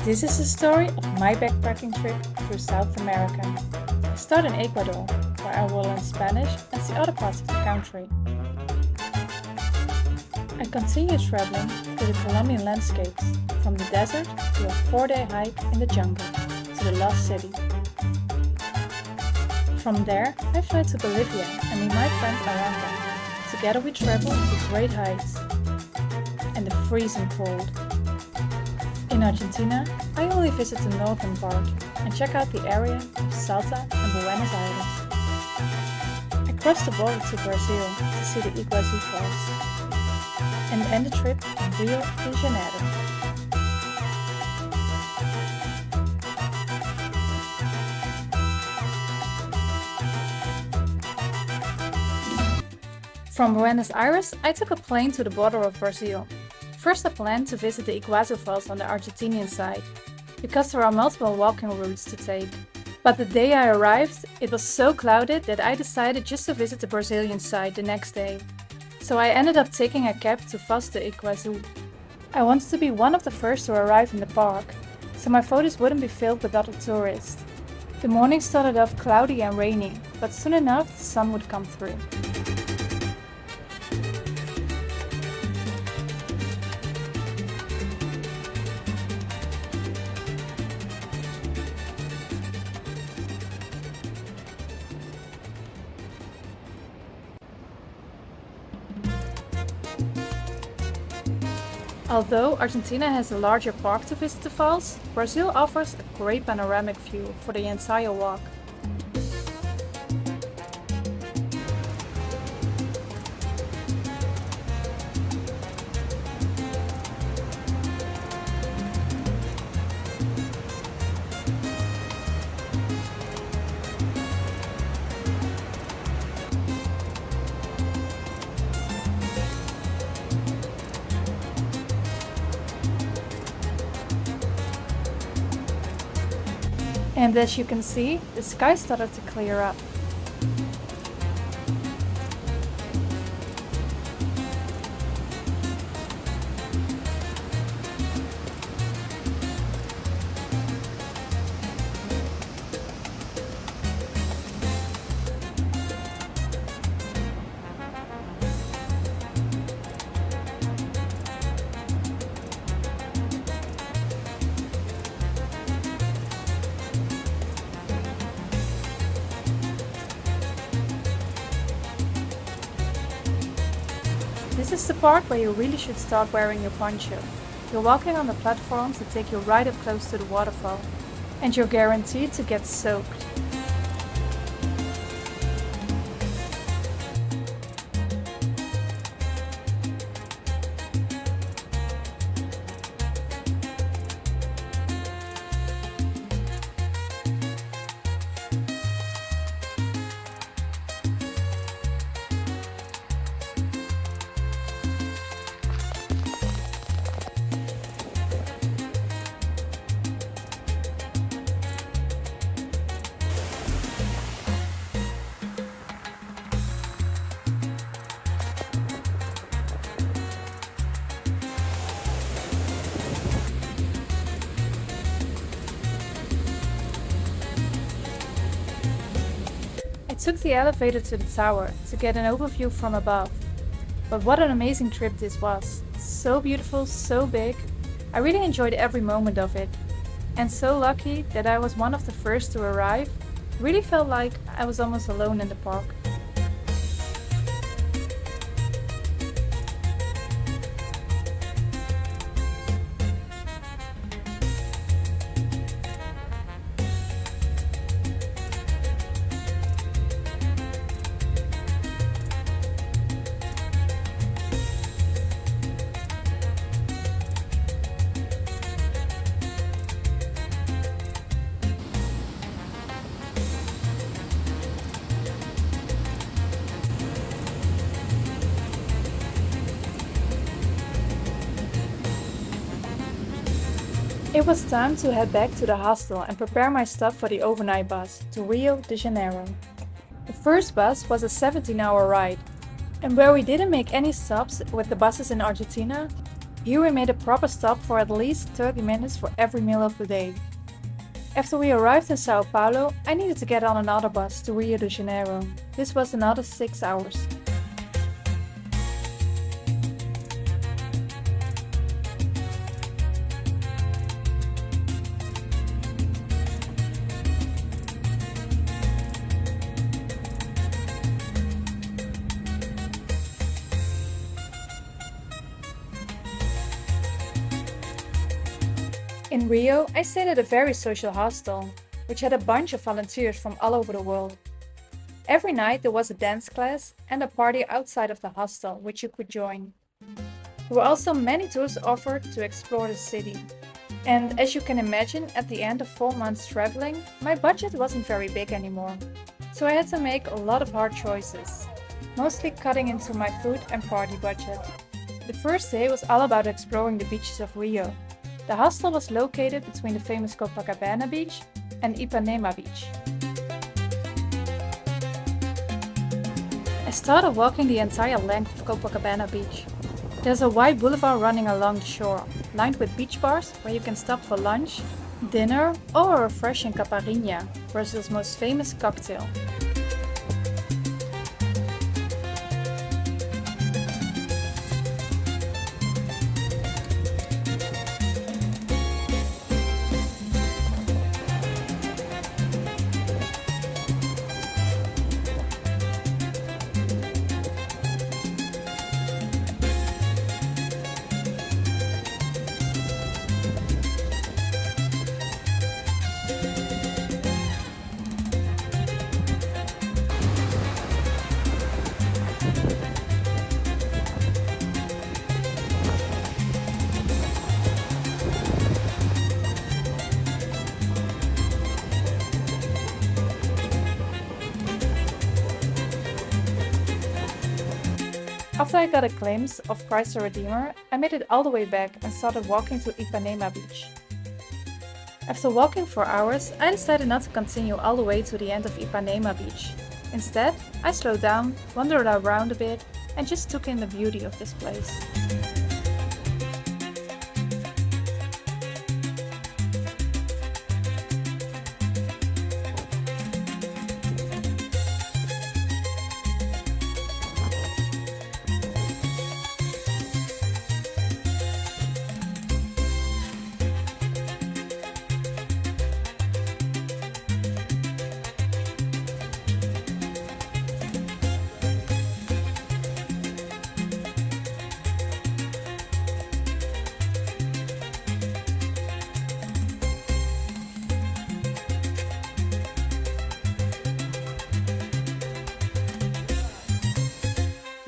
This is the story of my backpacking trip through South America. I start in Ecuador, where I will learn Spanish and see other parts of the country. I continue traveling through the Colombian landscapes, from the desert to a 4-day hike in the jungle to the lost city. From there, I fly to Bolivia and meet my friend Aranda. Together we travel to great heights and the freezing cold. In Argentina, I only visit the northern part and check out the area of Salta and Buenos Aires. I cross the border to Brazil to see the Iguazu Falls and end the trip in Rio de Janeiro. From Buenos Aires, I took a plane to the border of Brazil. First I planned to visit the Iguazu Falls on the Argentinian side, because there are multiple walking routes to take. But the day I arrived, it was so clouded that I decided just to visit the Brazilian side the next day. So I ended up taking a cab to Foz do Iguazu. I wanted to be one of the first to arrive in the park, so my photos wouldn't be filled with other tourists. The morning started off cloudy and rainy, but soon enough the sun would come through. Although Argentina has a larger park to visit the falls, Brazil offers a great panoramic view for the entire walk. And as you can see, the sky started to clear up. This is the part where you really should start wearing your poncho. You're walking on the platforms that take you right up close to the waterfall, and you're guaranteed to get soaked. I took the elevator to the tower to get an overview from above. But what an amazing trip this was. So beautiful, so big. I really enjoyed every moment of it. And so lucky that I was one of the first to arrive. Really felt like I was almost alone in the park. It was time to head back to the hostel and prepare my stuff for the overnight bus to Rio de Janeiro. The first bus was a 17-hour ride, and where we didn't make any stops with the buses in Argentina, Here we made a proper stop for at least 30 minutes for every meal of the day. After we arrived in Sao Paulo, I needed to get on another bus to Rio de Janeiro. This was another 6 hours. In Rio, I stayed at a very social hostel, which had a bunch of volunteers from all over the world. Every night there was a dance class and a party outside of the hostel, which you could join. There were also many tours offered to explore the city. And as you can imagine, at the end of 4 months traveling, my budget wasn't very big anymore. So I had to make a lot of hard choices, mostly cutting into my food and party budget. The first day was all about exploring the beaches of Rio. The hostel was located between the famous Copacabana beach and Ipanema beach. I started walking the entire length of Copacabana beach. There's a wide boulevard running along the shore, lined with beach bars where you can stop for lunch, dinner, or a refreshing caipirinha, Brazil's most famous cocktail. After I got a glimpse of Christ the Redeemer, I made it all the way back and started walking to Ipanema beach. After walking for hours, I decided not to continue all the way to the end of Ipanema beach. Instead, I slowed down, wandered around a bit, and just took in the beauty of this place.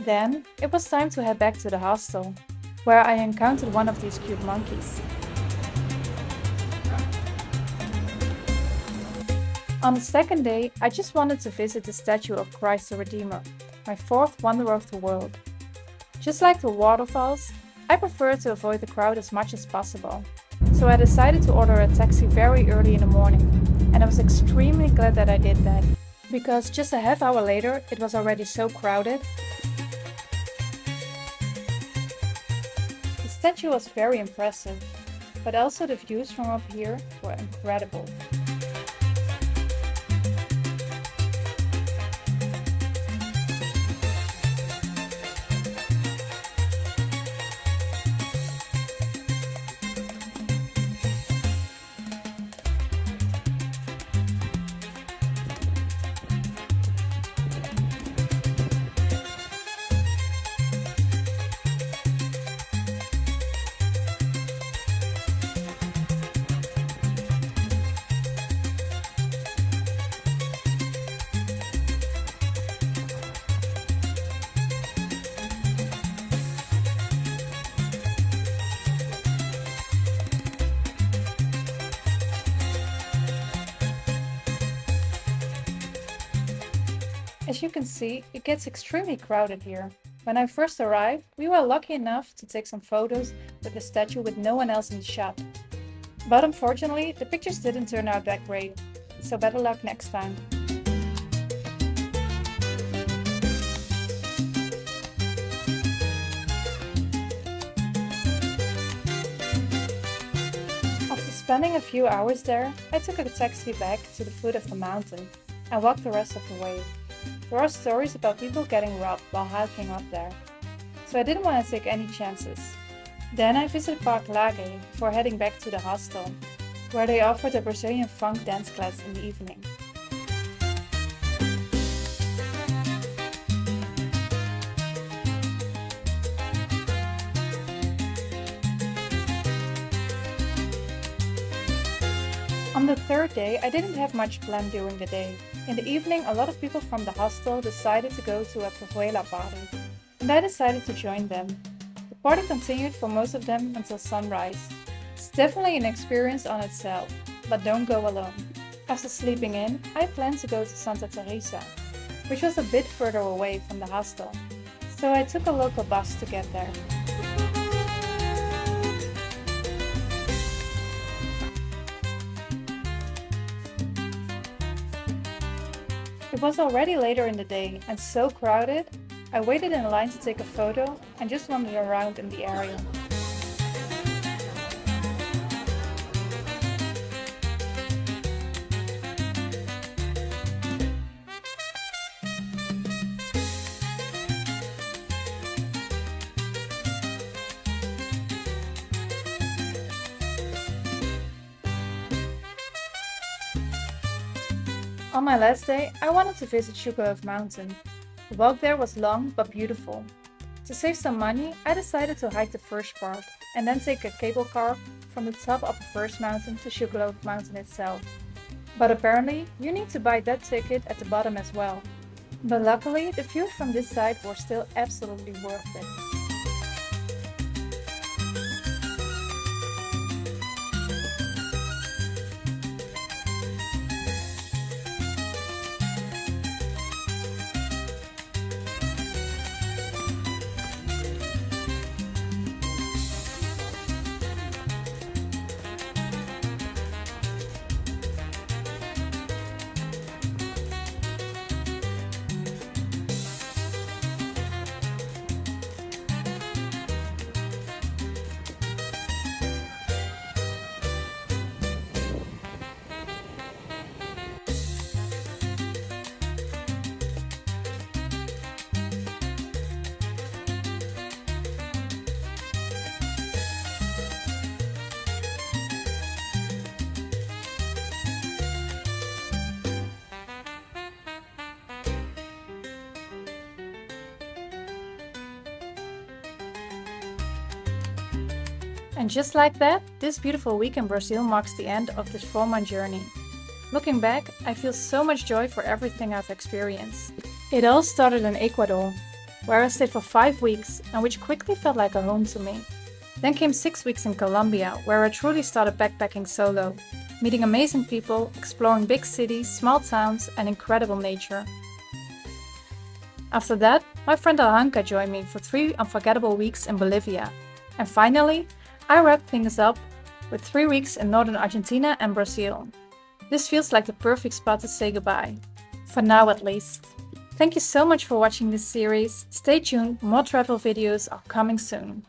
Then, it was time to head back to the hostel, where I encountered one of these cute monkeys. On the second day, I just wanted to visit the statue of Christ the Redeemer, my fourth wonder of the world. Just like the waterfalls, I prefer to avoid the crowd as much as possible, so I decided to order a taxi very early in the morning, and I was extremely glad that I did that, because just a half hour later it was already so crowded. The statue was very impressive, but also the views from up here were incredible. As you can see, it gets extremely crowded here. When I first arrived, we were lucky enough to take some photos with the statue with no one else in the shot. But unfortunately, the pictures didn't turn out that great, so better luck next time. spending a few hours there, I took a taxi back to the foot of the mountain and walked the rest of the way. There are stories about people getting robbed while hiking up there, so I didn't want to take any chances. Then I visited Park Lage before heading back to the hostel, where they offered a Brazilian funk dance class in the evening. On the third day, I didn't have much planned during the day. In the evening, a lot of people from the hostel decided to go to a capoeira party, and I decided to join them. The party continued for most of them until sunrise. It's definitely an experience on itself, but don't go alone. After sleeping in, I planned to go to Santa Teresa, which was a bit further away from the hostel, so I took a local bus to get there. It was already later in the day and so crowded, I waited in line to take a photo and just wandered around in the area. On my last day, I wanted to visit Sugarloaf Mountain. The walk there was long but beautiful. To save some money, I decided to hike the first part and then take a cable car from the top of the first mountain to Sugarloaf Mountain itself. But apparently, you need to buy that ticket at the bottom as well. But luckily, the views from this side were still absolutely worth it. And just like that, this beautiful week in Brazil marks the end of this 4-month journey. Looking back, I feel so much joy for everything I've experienced. It all started in Ecuador, where I stayed for 5 weeks and which quickly felt like a home to me. Then came 6 weeks in Colombia, where I truly started backpacking solo, meeting amazing people, exploring big cities, small towns, and incredible nature. After that, my friend Alhanka joined me for 3 unforgettable weeks in Bolivia. And finally, I wrapped things up with 3 weeks in northern Argentina and Brazil. This feels like the perfect spot to say goodbye. For now at least. Thank you so much for watching this series. Stay tuned, more travel videos are coming soon.